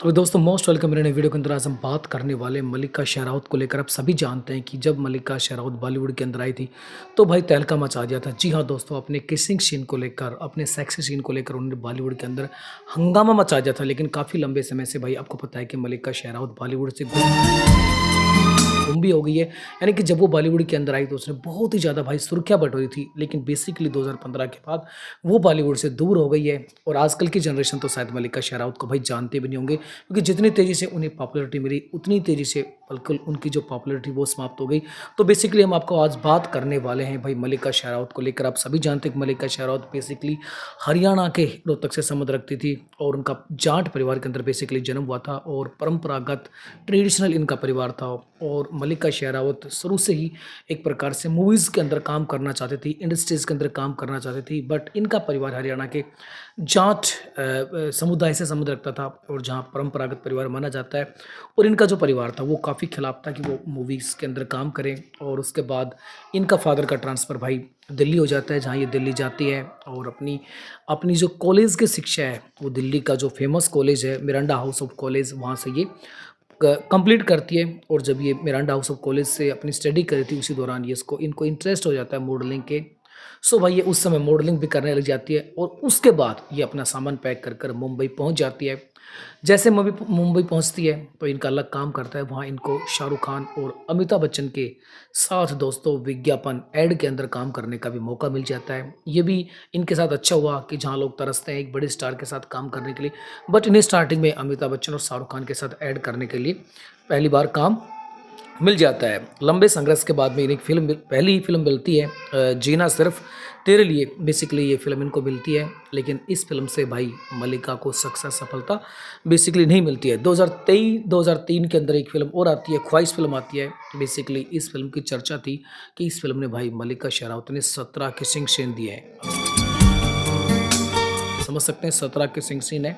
तो दोस्तों most welcome मेरे नए वीडियो के अंदर आज हम बात करने वाले हैं मल्लिका शेरावत को लेकर। आप सभी जानते हैं कि जब मल्लिका शेरावत बॉलीवुड के अंदर आई थी तो भाई तहलका मचा दिया था। जी हाँ दोस्तों, अपने किसिंग सीन को लेकर, अपने सेक्सी सीन को लेकर उन्होंने बॉलीवुड के अंदर हंगामा मचा दिया था। लेकिन काफ़ी लंबे समय से भाई आपको पता है कि मल्लिका शेरावत बॉलीवुड से गुम भी हो गई है। यानी कि जब वो बॉलीवुड के अंदर आई तो उसने बहुत ही ज़्यादा भाई सुर्खियाँ बटोरी थी, लेकिन बेसिकली 2015 के बाद वो बॉलीवुड से दूर हो गई है। और आजकल की जनरेशन तो शायद मल्लिका शेरावत को भाई जानते भी नहीं होंगे, क्योंकि जितनी तेज़ी से उन्हें पॉपुलैरिटी मिली उतनी तेज़ी से बिल्कुल उनकी जो पॉपुलैरिटी वो समाप्त हो गई। तो बेसिकली हम आपको आज बात करने वाले हैं भाई मल्लिका शेरावत को लेकर। आप सभी जानते हैं कि मल्लिका शेरावत बेसिकली हरियाणा के रोहतक से संबंध रखती थी और उनका जाट परिवार के अंदर बेसिकली जन्म हुआ था और परंपरागत ट्रेडिशनल इनका परिवार था। और मल्लिका शेरावत शुरू से ही एक प्रकार से मूवीज़ के अंदर काम करना चाहती थी, इंडस्ट्रीज़ के अंदर काम करना चाहती थी, बट इनका परिवार हरियाणा के जाट समुदाय से संबंध रखता था और जहाँ परंपरागत परिवार माना जाता है। और इनका जो परिवार था वो काफ़ी खिलाफ था कि वो मूवीज़ के अंदर काम करें। और उसके बाद इनका फादर का ट्रांसफ़र भाई दिल्ली हो जाता है, जहाँ ये दिल्ली जाती है और अपनी अपनी जो कॉलेज की शिक्षा है वो दिल्ली का जो फेमस कॉलेज है मिरांडा हाउस ऑफ कॉलेज, वहाँ से ये कंप्लीट करती है। और जब ये मिरांडा हाउस ऑफ कॉलेज से अपनी स्टडी करी थी उसी दौरान ये इसको इनको इंटरेस्ट हो जाता है मॉडलिंग के। सो भाई ये उस समय मॉडलिंग भी करने लग जाती है और उसके बाद ये अपना सामान पैक कर कर मुंबई पहुंच जाती है। जैसे मुंबई पहुंचती है तो इनका अलग काम करता है, वहाँ इनको शाहरुख खान और अमिताभ बच्चन के साथ दोस्तों विज्ञापन ऐड के अंदर काम करने का भी मौका मिल जाता है। ये भी इनके साथ अच्छा हुआ कि जहाँ लोग तरसते हैं एक बड़े स्टार के साथ काम करने के लिए, बट इन्हें स्टार्टिंग में अमिताभ बच्चन और शाहरुख खान के साथ ऐड करने के लिए पहली बार काम मिल जाता है। लंबे संघर्ष के बाद में इन्हें पहली ही फिल्म मिलती है जीना सिर्फ तेरे लिए। बेसिकली ये फिल्म इनको मिलती है, लेकिन इस फिल्म से भाई मल्लिका को सक्सेस सफलता बेसिकली नहीं मिलती है। 2003 के अंदर एक फिल्म और आती है, ख्वाहिश फिल्म आती है। बेसिकली इस फिल्म की चर्चा थी कि इस फिल्म ने भाई मल्लिका शेरावत ने 17 किसिंग सीन दिए हैं। समझ सकते हैं 17 के सिंग सीन है।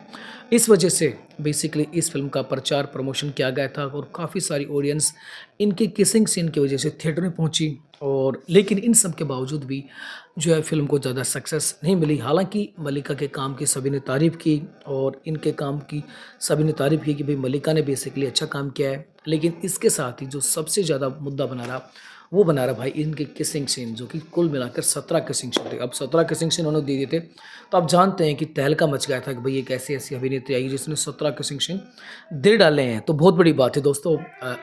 इस वजह से बेसिकली इस फिल्म का प्रचार प्रमोशन किया गया था और काफ़ी सारी ऑडियंस इनके किसिंग सीन की वजह से थिएटर में पहुंची। और लेकिन इन सब के बावजूद भी जो है फिल्म को ज़्यादा सक्सेस नहीं मिली। हालांकि मल्लिका के काम की सभी ने तारीफ़ की और इनके काम की सभी ने तारीफ़ की कि भाई मल्लिका ने बेसिकली अच्छा काम किया है। लेकिन इसके साथ ही जो सबसे ज़्यादा मुद्दा बना रहा वो बना रहा भाई इनके किसिंग सीन, जो कि कुल मिलाकर 17 किसिंग सीन थे। अब 17 किसिंग सीन उन्होंने दे दिए थे तो आप जानते हैं कि तहलका मच गया था कि भाई एक ऐसी ऐसी अभिनेत्री आई जिसने 17 किसिंग सीन दे डाले हैं, तो बहुत बड़ी बात है दोस्तों।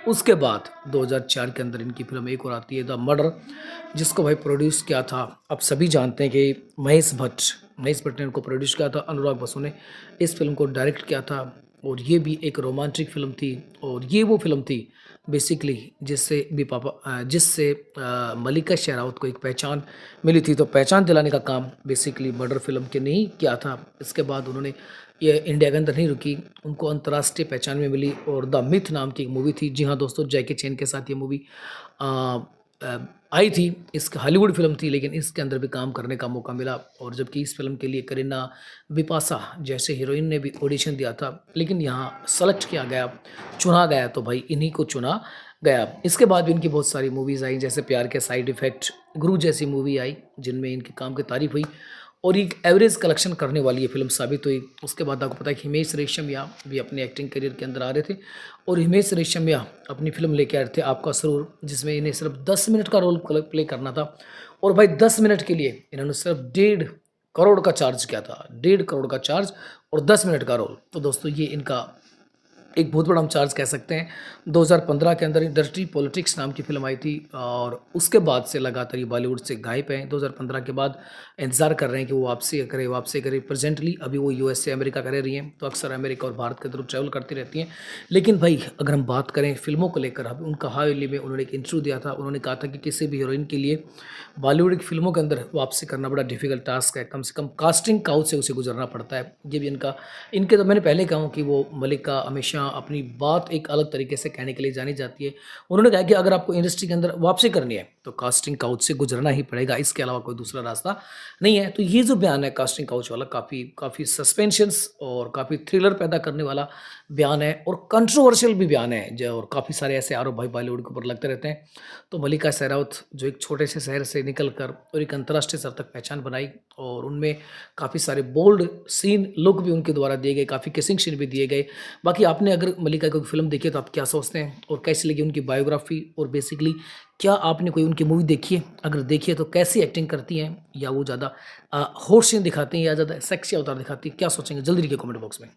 उसके बाद 2004 के अंदर इनकी फिल्म एक और आती है द मर्डर, जिसको भाई प्रोड्यूस किया था, आप सभी जानते हैं कि महेश भट्ट ने इनको प्रोड्यूस किया था। अनुराग बसु ने इस फिल्म को डायरेक्ट किया था और ये भी एक रोमांटिक फिल्म थी। और ये वो फिल्म थी बेसिकली जिससे मल्लिका शेरावत को एक पहचान मिली थी। तो पहचान दिलाने का काम बेसिकली मर्डर फिल्म के नहीं किया था। इसके बाद उन्होंने ये इंडिया के अंदर नहीं रुकी, उनको अंतर्राष्ट्रीय पहचान में मिली और द मिथ नाम की एक मूवी थी। जी हाँ दोस्तों, जैकी चैन के साथ ये मूवी आई थी। इसका हॉलीवुड फिल्म थी, लेकिन इसके अंदर भी काम करने का मौका मिला। और जबकि इस फिल्म के लिए करीना बिपाशा जैसे हीरोइन ने भी ऑडिशन दिया था, लेकिन यहाँ सेलेक्ट किया गया, चुना गया तो भाई इन्हीं को चुना गया। इसके बाद भी इनकी बहुत सारी मूवीज़ आई, जैसे प्यार के साइड इफ़ेक्ट, गुरु जैसी मूवी आई जिनमें इनके काम की तारीफ हुई और एक एवरेज कलेक्शन करने वाली ये फिल्म साबित हुई। उसके बाद आपको पता है कि हिमेश रेशमिया भी अपने एक्टिंग करियर के अंदर आ रहे थे और हिमेश रेशमिया अपनी फिल्म लेके आ रहे थे आपका सुरूर, जिसमें इन्हें सिर्फ 10 मिनट का रोल प्ले करना था। और भाई 10 मिनट के लिए इन्होंने सिर्फ 1.5 करोड़ का चार्ज किया था, 1.5 करोड़ का चार्ज और 10 मिनट का रोल। तो दोस्तों ये इनका एक बहुत बड़ा हम चार्ज कह सकते हैं। 2015 के अंदर इंडस्ट्री पॉलिटिक्स नाम की फिल्म आई थी और उसके बाद से लगातार ये बॉलीवुड से गायब हैं। 2015 के बाद इंतज़ार कर रहे हैं कि वो वापसी करे। प्रेजेंटली अभी वो यूएसए अमेरिका कर रही हैं, तो अक्सर अमेरिका और भारत के थ्रू ट्रैवल करती रहती हैं। लेकिन भाई अगर हम बात करें फिल्मों को लेकर, अभी उनका हाल ही में उन्होंने एक इंटरव्यू दिया था। उन्होंने कहा था कि किसी भी हीरोइन के लिए बॉलीवुड की फिल्मों के अंदर वापसी करना बड़ा डिफिकल्ट टास्क है, कम से कम कास्टिंग काउच से उसे गुजरना पड़ता है। ये भी इनके तो मैंने पहले कहा कि वो मल्लिका हमेशा अपनी बात एक अलग तरीके से कहने के लिए जानी जाती है। उन्होंने कहा कि अगर आपको इंडस्ट्री के अंदर वापसी करनी है तो कास्टिंग काउच से गुजरना ही पड़ेगा, इसके अलावा कोई दूसरा रास्ता नहीं है। तो ये जो बयान है कास्टिंग काउच वाला काफ़ी सस्पेंशंस और काफ़ी थ्रिलर पैदा करने वाला बयान है और कंट्रोवर्शियल भी बयान है जो और काफ़ी सारे ऐसे आरोप भाई बॉलीवुड के ऊपर लगते रहते हैं। तो मल्लिका शेरावत जो एक छोटे से शहर से निकल कर और एक अंतर्राष्ट्रीय स्तर तक पहचान बनाई और उनमें काफ़ी सारे बोल्ड सीन लुक भी उनके द्वारा दिए गए, काफ़ी किसिंग सीन भी दिए गए। बाकी आपने अगर मल्लिका की कोई फ़िल्म देखी है तो आप क्या सोचते हैं? और कैसी लगी उनकी बायोग्राफ़ी और बेसिकली क्या आपने कोई उनकी मूवी देखी है? अगर देखी है तो कैसी एक्टिंग करती हैं? या वो ज़्यादा हॉट सीन दिखाती हैं या ज़्यादा सेक्सी अवतार दिखाती हैं? क्या सोचेंगे? जल्दी लिखिए कमेंट बॉक्स में।